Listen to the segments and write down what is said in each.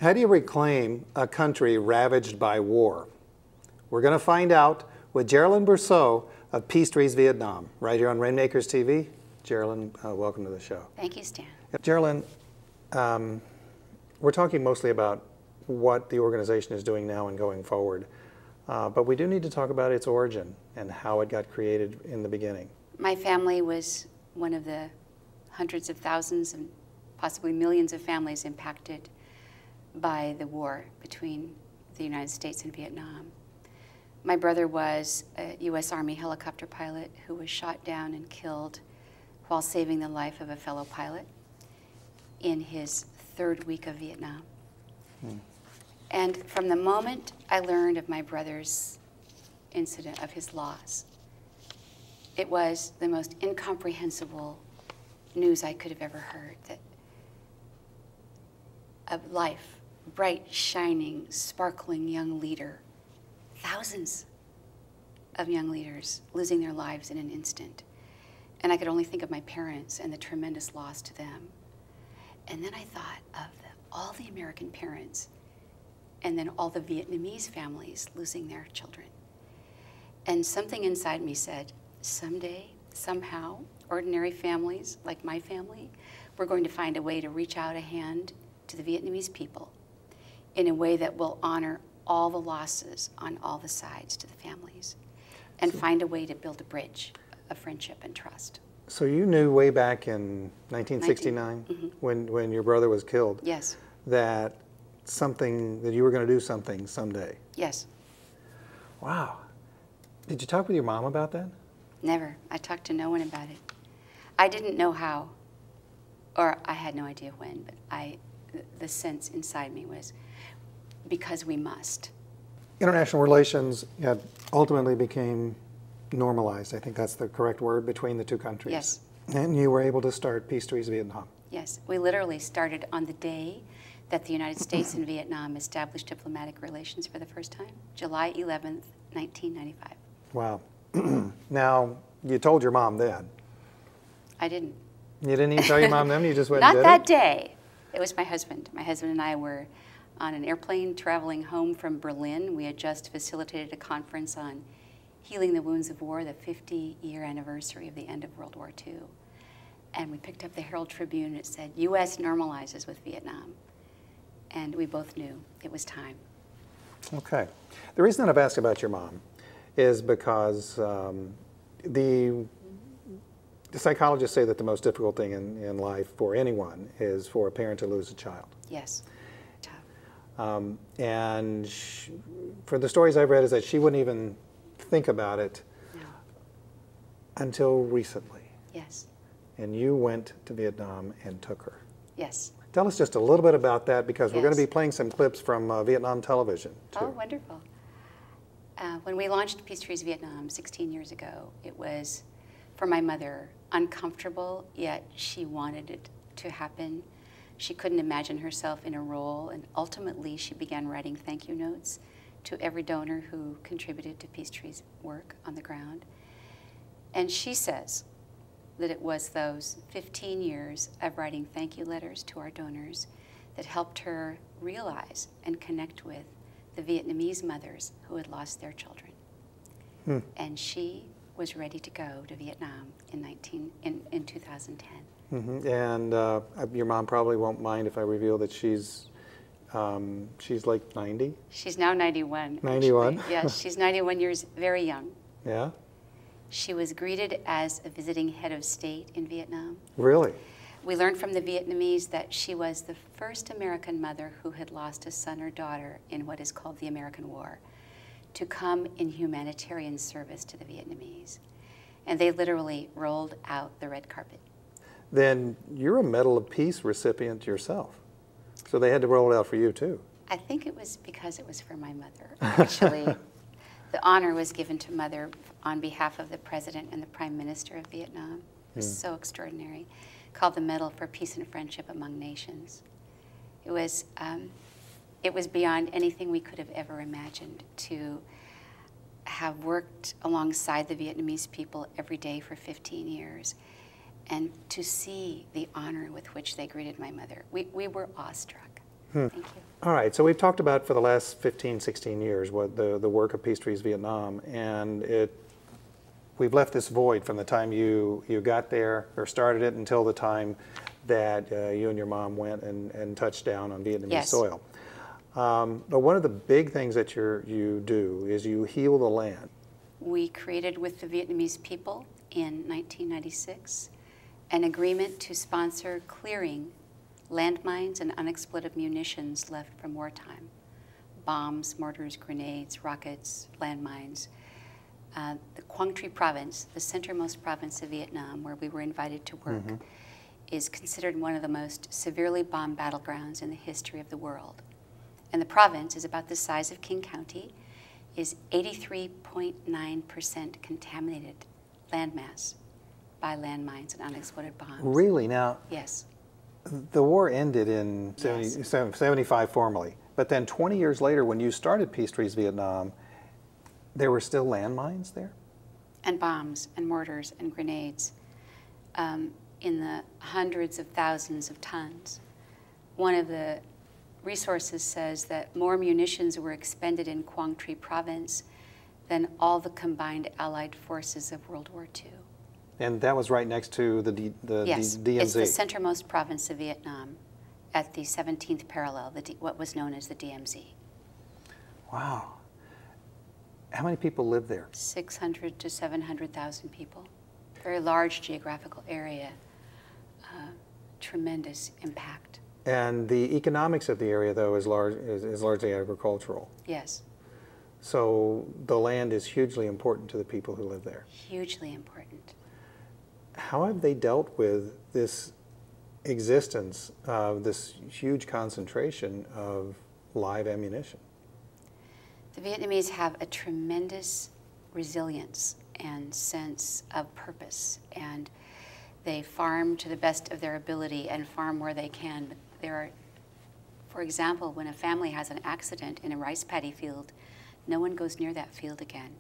How do you reclaim a country ravaged by war? We're going to find out with Jerilyn Brusseau of PeaceTrees Vietnam, right here on Rainmakers TV. Jerilyn, welcome to the show. Thank you, Stan. Jerilyn, we're talking mostly about what the organization is doing now and going forward, but we do need to talk about its origin and how it got created in the beginning. My family was one of the hundreds of thousands and possibly millions of families impacted by the war between the United States and Vietnam. My brother was a U.S. Army helicopter pilot who was shot down and killed while saving the life of a fellow pilot in his third week of Vietnam. And from the moment I learned of my brother's incident, of his loss, it was the most incomprehensible news I could have ever heard, that a life, bright, shining, sparkling young leader, thousands of young leaders losing their lives in an instant. And I could only think of my parents and the tremendous loss to them. And then I thought of all the American parents and then all the Vietnamese families losing their children. And something inside me said, someday, somehow, ordinary families like my family, we're going to find a way to reach out a hand to the Vietnamese people in a way that will honor all the losses on all the sides to the families and find a way to build a bridge of friendship and trust. So you knew way back in 1969, when your brother was killed, yes, that you were going to do something someday. Yes. Wow. Did you talk with your mom about that? Never. I talked to no one about it. I didn't know how, or I had no idea when, but the sense inside me was, because we must. International relations ultimately became normalized. I think that's the correct word, between the two countries. Yes. And you were able to start PeaceTrees Vietnam. Yes. We literally started on the day that the United States and Vietnam established diplomatic relations for the first time, July 11th, 1995. Wow. Now, you told your mom then. I didn't. You didn't even tell your mom then? You just went and did it? Not that day. It was my husband. My husband and I were on an airplane traveling home from Berlin. We had just facilitated a conference on healing the wounds of war, the 50-year anniversary of the end of World War II. And we picked up the Herald Tribune and it said, U.S. normalizes with Vietnam. And we both knew it was time. Okay. The reason that I've asked about your mom is because the psychologists say that the most difficult thing in life for anyone is for a parent to lose a child. Yes. And for the stories I've read is that she wouldn't even think about it until recently. Yes. And you went to Vietnam and took her. Yes. Tell us just a little bit about that, because we're going to be playing some clips from Vietnam television, too. Oh, wonderful. When we launched PeaceTrees Vietnam 16 years ago, it was, for my mother, uncomfortable, yet she wanted it to happen. She couldn't imagine herself in a role, and ultimately she began writing thank you notes to every donor who contributed to PeaceTree's work on the ground. And she says that it was those 15 years of writing thank you letters to our donors that helped her realize and connect with the Vietnamese mothers who had lost their children. And she was ready to go to Vietnam in 2010. And your mom probably won't mind if I reveal that she's like 90? She's now 91. 91? Yes, she's 91 years, very young. Yeah? She was greeted as a visiting head of state in Vietnam. Really? We learned from the Vietnamese that she was the first American mother who had lost a son or daughter in what is called the American War to come in humanitarian service to the Vietnamese. And they literally rolled out the red carpet. Then you're a Medal of Peace recipient yourself. So they had to roll it out for you, too. I think it was because it was for my mother. Actually, the honor was given to Mother on behalf of the President and the Prime Minister of Vietnam. It was so extraordinary. Called the Medal for Peace and Friendship Among Nations. It was beyond anything we could have ever imagined to have worked alongside the Vietnamese people every day for 15 years and to see the honor with which they greeted my mother. We were awestruck. Thank you. All right, so we've talked about for the last 15, 16 years what the work of PeaceTrees Vietnam, and we've left this void from the time you got there or started it until the time that you and your mom went and touched down on Vietnamese Yes. soil. But one of the big things that you do is you heal the land. We created with the Vietnamese people in 1996 an agreement to sponsor clearing landmines and unexploded munitions left from wartime. Bombs, mortars, grenades, rockets, landmines. The Quang Tri province, the centermost province of Vietnam, where we were invited to work, is considered one of the most severely bombed battlegrounds in the history of the world. And the province is about the size of King County, is 83.9% contaminated landmass by landmines and unexploded bombs. Really? Now, Yes. the war ended in Yes. 75 formally, but then 20 years later when you started PeaceTrees Vietnam, there were still landmines there? And bombs and mortars and grenades in the hundreds of thousands of tons. One of the resources says that more munitions were expended in Quang Tri province than all the combined Allied forces of World War II. And that was right next to the Yes, DMZ. it's the centermost province of Vietnam at the 17th parallel, what was known as the DMZ. Wow. How many people live there? 600 to 700,000 people. Very large geographical area, tremendous impact. And the economics of the area, though, is largely agricultural. Yes, So the land is hugely important to the people who live there. hugely important. How have they dealt with this existence of this huge concentration of live ammunition? The Vietnamese have a tremendous resilience and sense of purpose, and they farm to the best of their ability and farm where they can. But there are, for example, when a family has an accident in a rice paddy field, no one goes near that field again.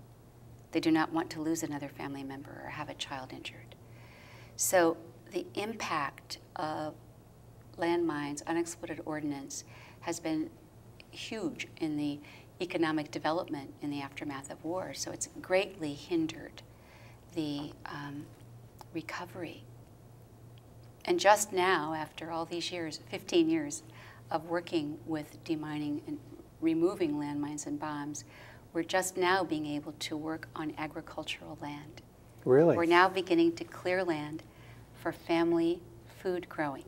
They do not want to lose another family member or have a child injured. So the impact of landmines, unexploded ordnance, has been huge in the economic development in the aftermath of war. So it's greatly hindered the recovery. And just now, after all these years, 15 years of working with demining and removing landmines and bombs, we're just now being able to work on agricultural land. Really? We're now beginning to clear land for family food growing.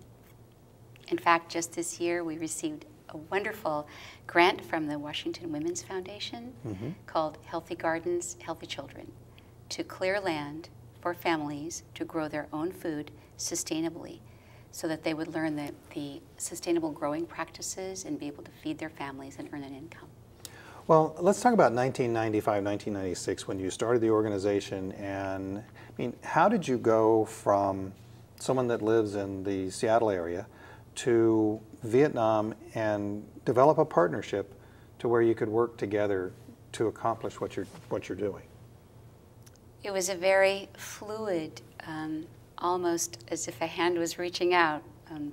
In fact, just this year we received a wonderful grant from the Washington Women's Foundation called Healthy Gardens, Healthy Children, to clear land for families to grow their own food sustainably so that they would learn the sustainable growing practices and be able to feed their families and earn an income. Well, let's talk about 1995, 1996, when you started the organization. And I mean, how did you go from someone that lives in the Seattle area to Vietnam and develop a partnership to where you could work together to accomplish what you're doing? It was a very fluid, almost as if a hand was reaching out.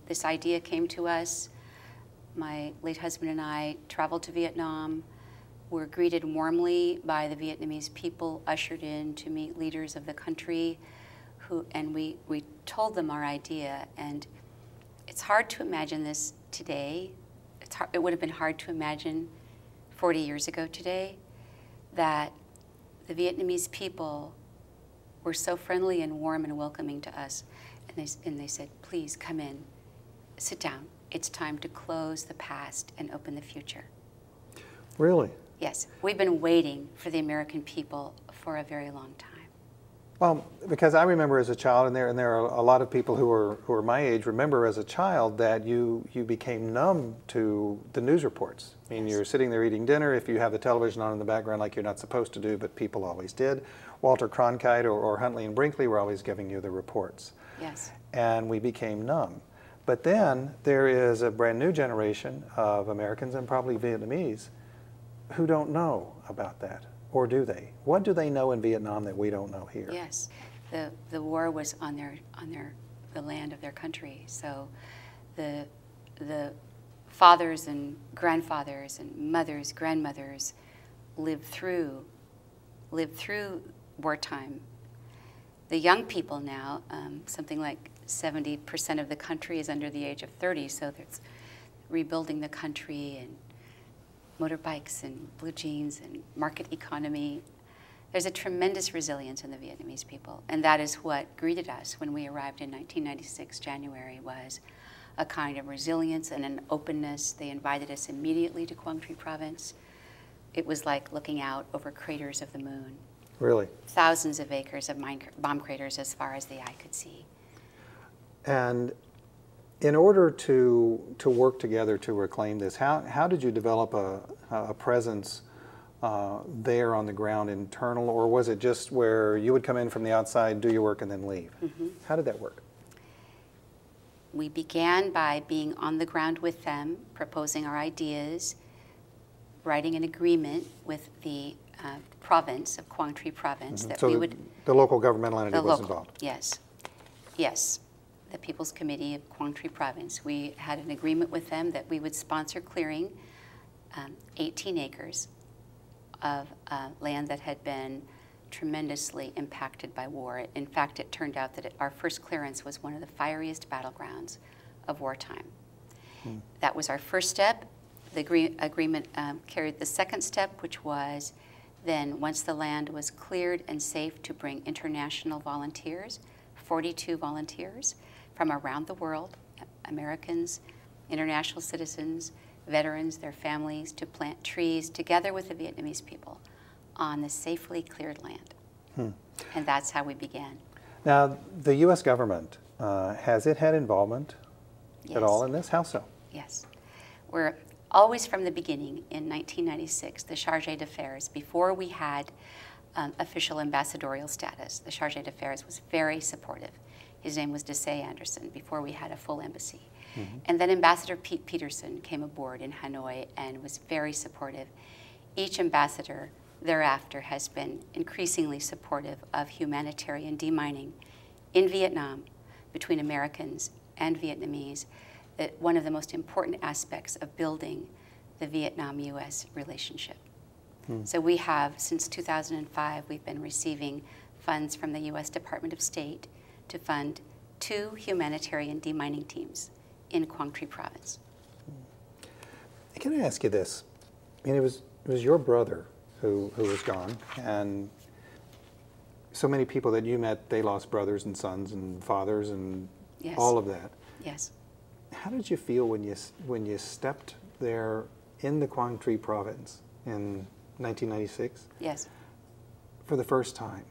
This idea came to us. My late husband and I traveled to Vietnam, were greeted warmly by the Vietnamese people, ushered in to meet leaders of the country, and we told them our idea. And it's hard to imagine this today. It would have been hard to imagine 40 years ago today that the Vietnamese people were so friendly and warm and welcoming to us. And they said, please come in, sit down. It's time to close the past and open the future. Really? Yes, we've been waiting for the American people for a very long time. Well, because I remember as a child, and there are a lot of people who are my age remember as a child that you became numb to the news reports. I mean, you're sitting there eating dinner. If you have the television on in the background like you're not supposed to do, but people always did, Walter Cronkite or Huntley and Brinkley were always giving you the reports. Yes. And we became numb. But then there is a brand new generation of Americans and probably Vietnamese who don't know about that. Or do they? What do they know in Vietnam that we don't know here? Yes, the war was on the land of their country. So the fathers and grandfathers and mothers, grandmothers lived through wartime. The young people now, something like 70% of the country is under the age of 30, so there's rebuilding the country and motorbikes and blue jeans and market economy. There's a tremendous resilience in the Vietnamese people, and that is what greeted us when we arrived in 1996, January, was a kind of resilience and an openness. They invited us immediately to Quang Tri province. It was like looking out over craters of the moon. Really? Thousands of acres of bomb craters as far as the eye could see. And in order to work together to reclaim this, how did you develop a presence there on the ground, internal, or was it just where you would come in from the outside, do your work, and then leave? Mm-hmm. How did that work? We began by being on the ground with them, proposing our ideas, writing an agreement with the province of Quang Tri province, Mm-hmm. that so we the, would... the local governmental entity was involved? Yes. Yes. The People's Committee of Quang Tri province. We had an agreement with them that we would sponsor clearing 18 acres of land that had been tremendously impacted by war. In fact, it turned out that our first clearance was one of the fieriest battlegrounds of wartime. That was our first step. The agreement carried the second step, which was then, once the land was cleared and safe, to bring international volunteers, 42 volunteers from around the world, Americans, international citizens, veterans, their families, to plant trees together with the Vietnamese people on the safely cleared land. And that's how we began. Now, the U.S. government, has it had involvement at all in this? How so? Yes. We're always from the beginning, in 1996, the Chargé d'Affaires, before we had official ambassadorial status, the Chargé d'Affaires was very supportive. His name was Desai Anderson, before we had a full embassy. Mm-hmm. And then Ambassador Pete Peterson came aboard in Hanoi and was very supportive. Each ambassador thereafter has been increasingly supportive of humanitarian demining in Vietnam between Americans and Vietnamese, that one of the most important aspects of building the Vietnam-U.S. relationship. So we have, since 2005, we've been receiving funds from the U.S. Department of State to fund 2 humanitarian demining teams in Quang Tri province. Can I ask you this? I mean, it was your brother who was gone, and so many people that you met, they lost brothers and sons and fathers and Yes. all of that. Yes. How did you feel when you stepped there in the Quang Tri province in 1996? Yes. For the first time?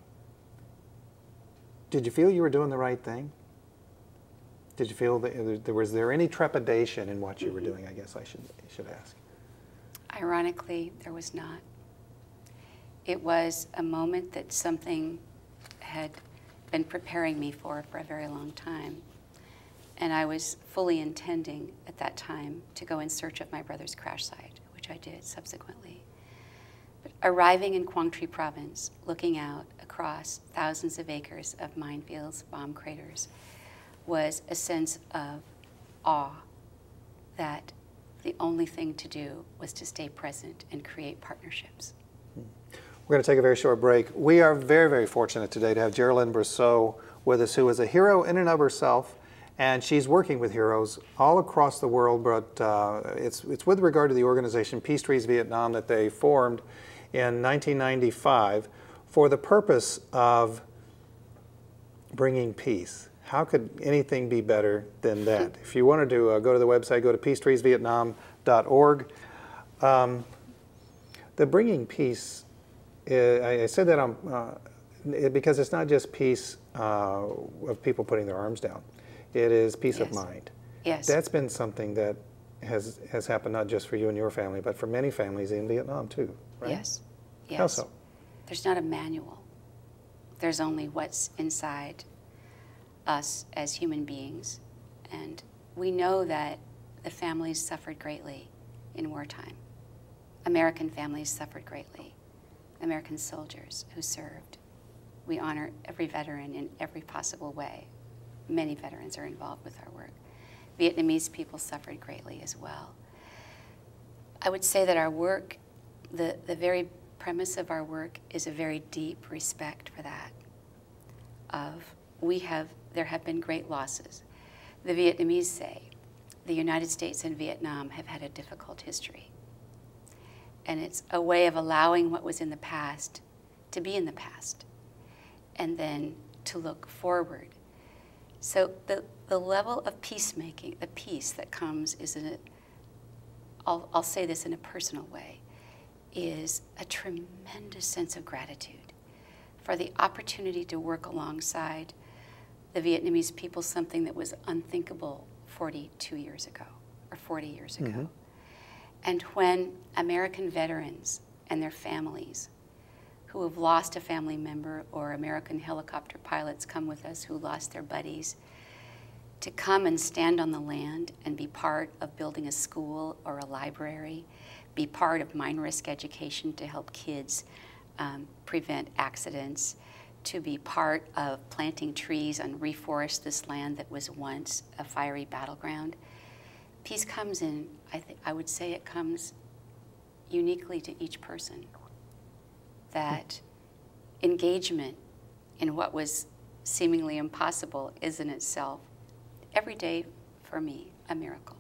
Did you feel you were doing the right thing? Did you feel that was there any trepidation in what you were doing? I guess I should ask. Ironically, there was not. It was a moment that something had been preparing me for a very long time. And I was fully intending at that time to go in search of my brother's crash site, which I did subsequently. But arriving in Quang Tri province, looking out across thousands of acres of minefields, bomb craters, was a sense of awe that the only thing to do was to stay present and create partnerships. We're going to take a very short break. We are very, very fortunate today to have Jerilyn Brusseau with us, who is a hero in and of herself, and she's working with heroes all across the world, but it's with regard to the organization PeaceTrees Vietnam that they formed in 1995 for the purpose of bringing peace. How could anything be better than that? If you wanted to go to the website, go to PeaceTreesVietnam.org. The bringing peace, I said that because it's not just peace of people putting their arms down. It is peace of mind. Yes. That's been something that has happened not just for you and your family, but for many families in Vietnam too, right? Yes. Yes. How so? There's not a manual. There's only what's inside us as human beings. And we know that the families suffered greatly in wartime. American families suffered greatly. American soldiers who served. We honor every veteran in every possible way. Many veterans are involved with our work. Vietnamese people suffered greatly as well. I would say that our work, the very premise of our work is a very deep respect for that. There have been great losses. The Vietnamese say the United States and Vietnam have had a difficult history. And it's a way of allowing what was in the past to be in the past, and then to look forward. So the level of peacemaking, the peace that comes is I'll say this in a personal way, is a tremendous sense of gratitude for the opportunity to work alongside the Vietnamese people, something that was unthinkable 42 years ago or 40 years ago. Mm-hmm. And when American veterans and their families who have lost a family member, or American helicopter pilots come with us who lost their buddies, to come and stand on the land and be part of building a school or a library, be part of mine risk education to help kids prevent accidents, to be part of planting trees and reforest this land that was once a fiery battleground. Peace comes in, I would say it comes uniquely to each person. That engagement in what was seemingly impossible is in itself, every day for me, a miracle.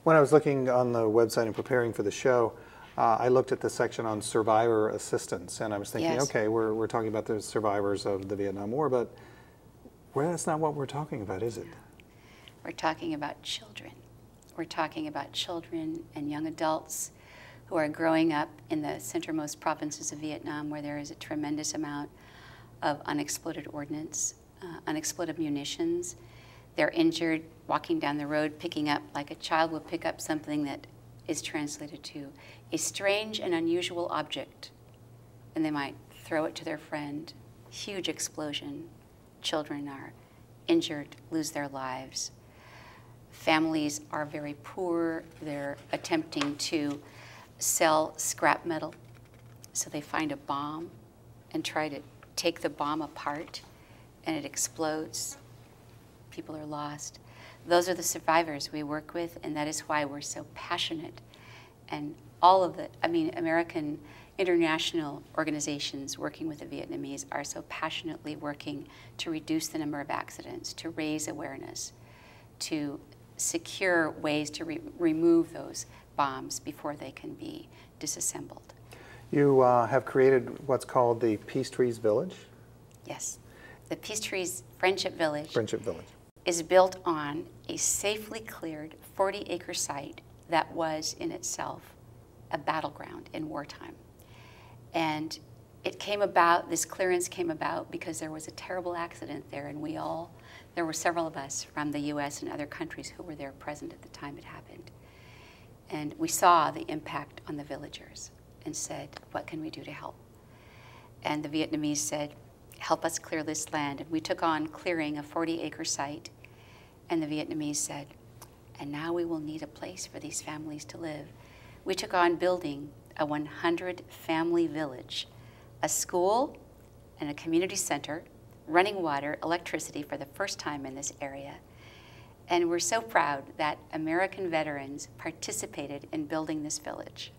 When I was looking on the website and preparing for the show, I looked at the section on survivor assistance, and I was thinking, Yes. okay, we're talking about the survivors of the Vietnam War, but that's not what we're talking about, is it? We're talking about children. We're talking about children and young adults who are growing up in the centermost provinces of Vietnam, where there is a tremendous amount of unexploded ordnance, unexploded munitions. They're injured walking down the road, picking up, like a child will pick up something that is translated to a strange and unusual object, and they might throw it to their friend. Huge explosion. Children are injured, lose their lives. Families are very poor. They're attempting to sell scrap metal. So they find a bomb and try to take the bomb apart, and it explodes. People are lost. Those are the survivors we work with, and that is why we're so passionate. And all of the, American international organizations working with the Vietnamese are so passionately working to reduce the number of accidents, to raise awareness, to secure ways to remove those bombs before they can be disassembled. You have created what's called the PeaceTrees Village? Yes. The PeaceTrees Friendship Village. Friendship Village. Is built on a safely cleared 40-acre site that was in itself a battleground in wartime. And it came about, this clearance came about because there was a terrible accident there, and there were several of us from the US and other countries who were there present at the time it happened. And we saw the impact on the villagers and said, what can we do to help? And the Vietnamese said, help us clear this land. And we took on clearing a 40-acre site, and the Vietnamese said, and now we will need a place for these families to live. We took on building a 100-family village, a school and a community center, running water, electricity for the first time in this area. And we're so proud that American veterans participated in building this village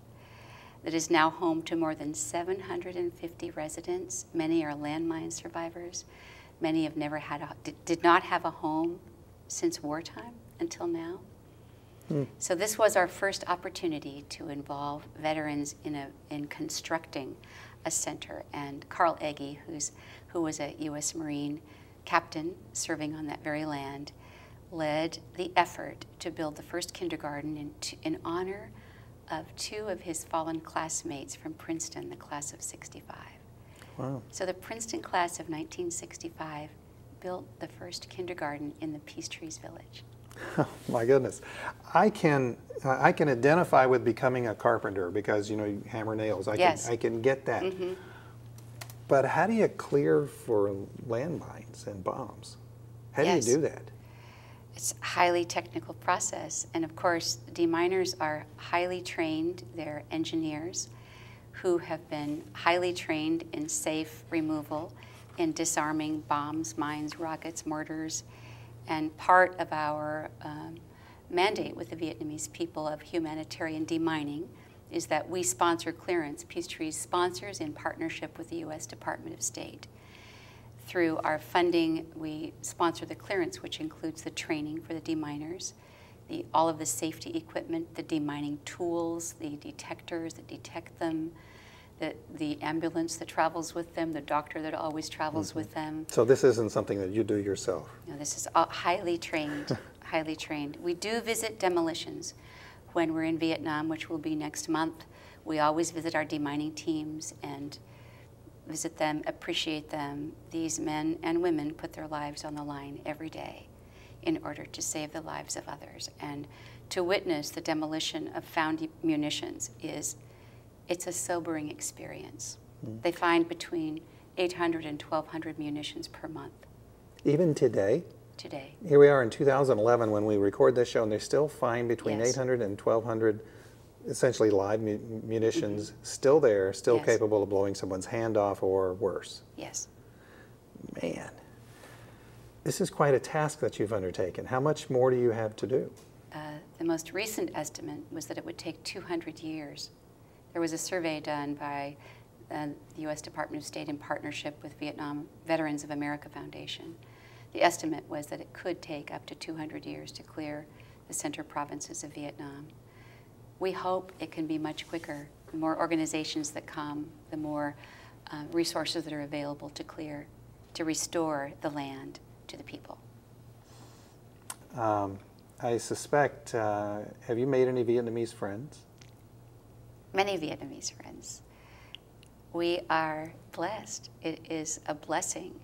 that is now home to more than 750 residents. Many are landmine survivors. Many have never had did not have a home since wartime until now. So this was our first opportunity to involve veterans in constructing a center. And Carl Egge, who was a U.S. Marine captain serving on that very land, led the effort to build the first kindergarten in honor of two of his fallen classmates from Princeton, the class of '65. Wow. So the Princeton class of 1965 built the first kindergarten in the PeaceTrees Village. Oh, my goodness. I can identify with becoming a carpenter because, you hammer nails. Yes. I can get that. Mm-hmm. But how do you clear for landmines and bombs? How do you do that? It's a highly technical process. And of course, deminers are highly trained. They're engineers who have been highly trained in safe removal, in disarming bombs, mines, rockets, mortars. And part of our mandate with the Vietnamese people of humanitarian demining is that we sponsor clearance. PeaceTrees sponsors in partnership with the U.S. Department of State. Through our funding, we sponsor the clearance, which includes the training for the deminers, all of the safety equipment, the demining tools, the detectors that detect them, the ambulance that travels with them, the doctor that always travels with them. So this isn't something that you do yourself? No, this is highly trained, highly trained. We do visit demolitions when we're in Vietnam, which will be next month. We always visit our demining teams and visit them, appreciate them. These men and women put their lives on the line every day in order to save the lives of others. And to witness the demolition of found munitions it's a sobering experience. They find between 800 and 1,200 munitions per month. Even today? Today. Here we are in 2011 when we record this show, and they still find between Yes. 800 and 1,200 essentially live munitions still there, still Yes. capable of blowing someone's hand off or worse. Yes. Man, this is quite a task that you've undertaken. How much more do you have to do? The most recent estimate was that it would take 200 years. There was a survey done by the U.S. Department of State in partnership with Vietnam Veterans of America Foundation. The estimate was that it could take up to 200 years to clear the central provinces of Vietnam. We hope it can be much quicker. The more organizations that come, the more resources that are available to clear, to restore the land to the people. I suspect, have you made any Vietnamese friends? Many Vietnamese friends. We are blessed. It is a blessing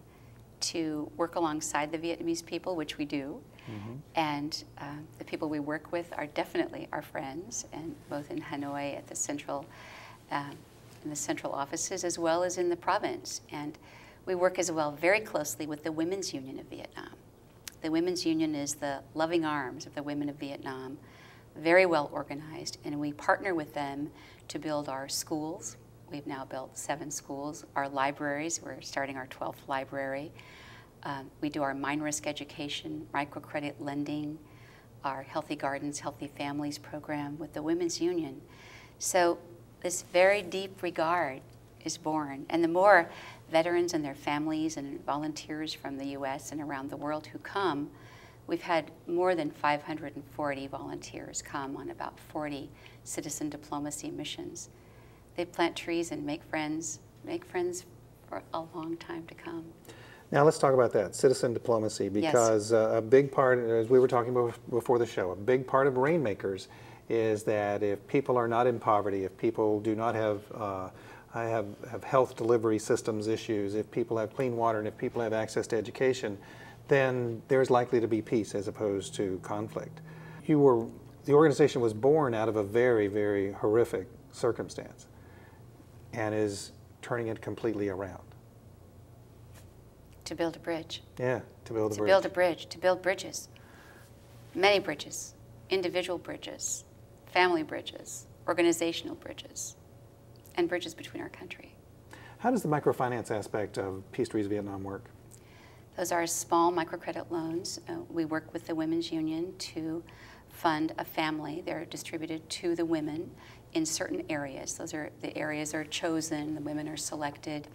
to work alongside the Vietnamese people, which we do. And the people we work with are definitely our friends, and both in Hanoi at the central, in the central offices, as well as in the province. And we work as well very closely with the Women's Union of Vietnam. The Women's Union is the loving arms of the women of Vietnam, very well organized, and we partner with them to build our schools. We've now built 7 schools. Our libraries, we're starting our 12th library. We do our mine risk education, microcredit lending, our Healthy Gardens, Healthy Families program with the Women's Union. So this very deep regard is born. And the more veterans and their families and volunteers from the U.S. and around the world who come, we've had more than 540 volunteers come on about 40 citizen diplomacy missions. They plant trees and make friends for a long time to come. Now let's talk about that, citizen diplomacy, because a big part, as we were talking about before the show, a big part of Rainmakers is that if people are not in poverty, if people do not have health delivery systems issues, if people have clean water, and if people have access to education, then there's likely to be peace as opposed to conflict. The organization was born out of a very, very horrific circumstance and is turning it completely around. To build a bridge. Yeah, to build a bridge. To build a bridge, to build bridges. Many bridges, individual bridges, family bridges, organizational bridges, and bridges between our country. How does the microfinance aspect of PeaceTrees Vietnam work? Those are small microcredit loans. We work with the Women's Union to fund a family. They're distributed to the women in certain areas. The areas are chosen, the women are selected,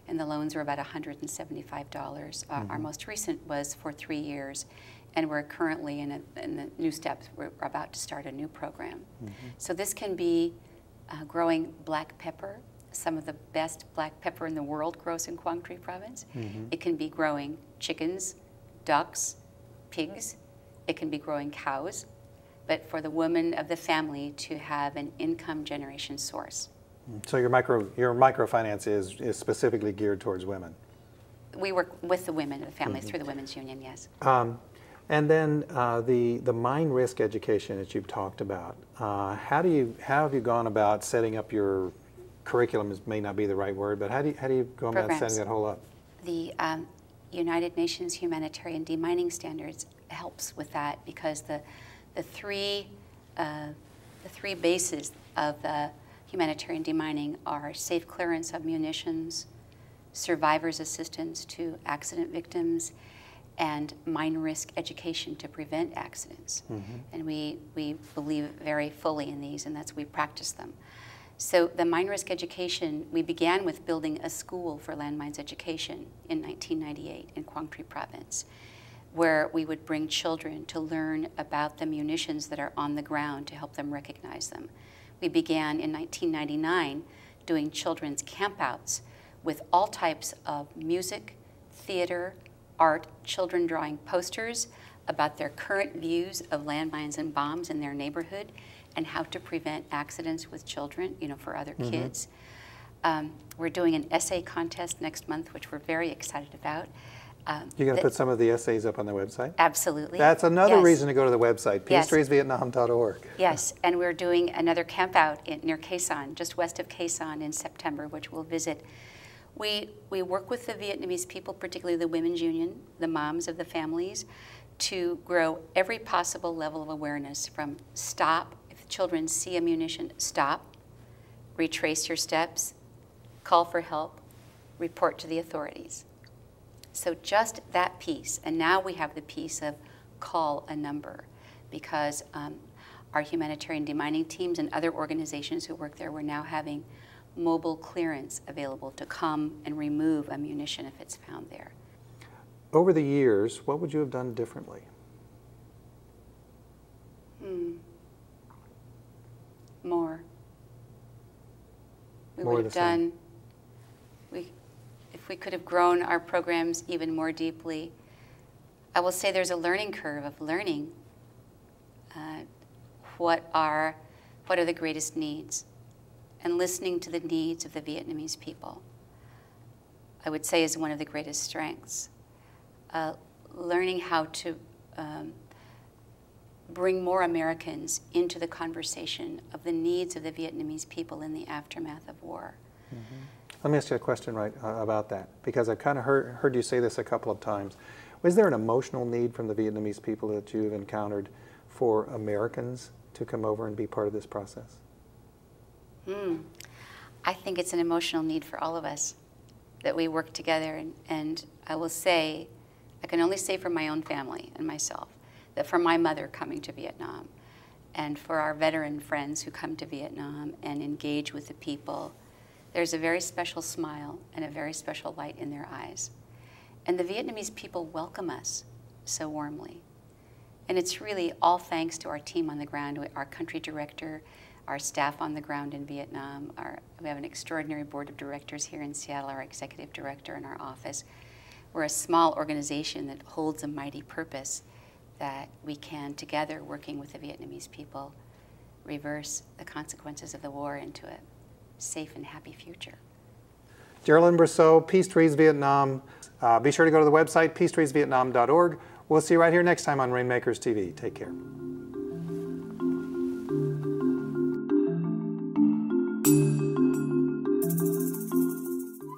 and the loans are about $175. Our most recent was for 3 years, and we're currently in the new steps. We're about to start a new program. So this can be growing black pepper. Some of the best black pepper in the world grows in Quang Tri province. It can be growing chickens, ducks, pigs. It can be growing cows, but for the woman of the family to have an income generation source. So your microfinance is specifically geared towards women? We work with the women of the family through the Women's Union, yes. And then the mine risk education that you've talked about, how have you gone about setting up your curriculum? May not be the right word, but how do you go about setting that whole up? The United Nations Humanitarian Demining Standards helps with that, because the three bases of the humanitarian demining are safe clearance of munitions, survivors assistance to accident victims, and mine risk education to prevent accidents. And we believe very fully in these, and we practice them. So the mine risk education, we began with building a school for landmines education in 1998 in Quang Tri province, where we would bring children to learn about the munitions that are on the ground to help them recognize them. We began in 1999 doing children's campouts with all types of music, theater, art, children drawing posters about their current views of landmines and bombs in their neighborhood and how to prevent accidents with children, for other kids. We're doing an essay contest next month, which we're very excited about. You're going to put some of the essays up on the website? Absolutely. That's another Yes. reason to go to the website, Yes. PeaceTreesVietnam.org. Yes, and we're doing another campout near Quai Son, just west of Quai Son in September, which we'll visit. We work with the Vietnamese people, particularly the Women's Union, the moms of the families, to grow every possible level of awareness from stop, if children see a munition, stop, retrace your steps, call for help, report to the authorities. So just that piece, and now we have the piece of call a number, because our humanitarian demining teams and other organizations who work there, we're now having mobile clearance available to come and remove a munition if it's found there. Over the years, what would you have done differently? More. We More would the have same. done, if we could have grown our programs even more deeply. I will say there's a learning curve of learning what are the greatest needs, and listening to the needs of the Vietnamese people, I would say, is one of the greatest strengths. Learning how to bring more Americans into the conversation of the needs of the Vietnamese people in the aftermath of war. Let me ask you a question about that, because I've kind of heard you say this a couple of times. Was there an emotional need from the Vietnamese people that you've encountered for Americans to come over and be part of this process? I think it's an emotional need for all of us that we work together, and I will say, I can only say for my own family and myself, that for my mother coming to Vietnam, and for our veteran friends who come to Vietnam and engage with the people, there's a very special smile and a very special light in their eyes. And the Vietnamese people welcome us so warmly. And it's really all thanks to our team on the ground, our country director, our staff on the ground in Vietnam. We have an extraordinary board of directors here in Seattle, our executive director in our office. We're a small organization that holds a mighty purpose that we can, together, working with the Vietnamese people, reverse the consequences of the war into a safe and happy future. Jerilyn Brusseau, PeaceTrees Vietnam. Be sure to go to the website, PeaceTreesVietnam.org. We'll see you right here next time on Rainmakers TV. Take care.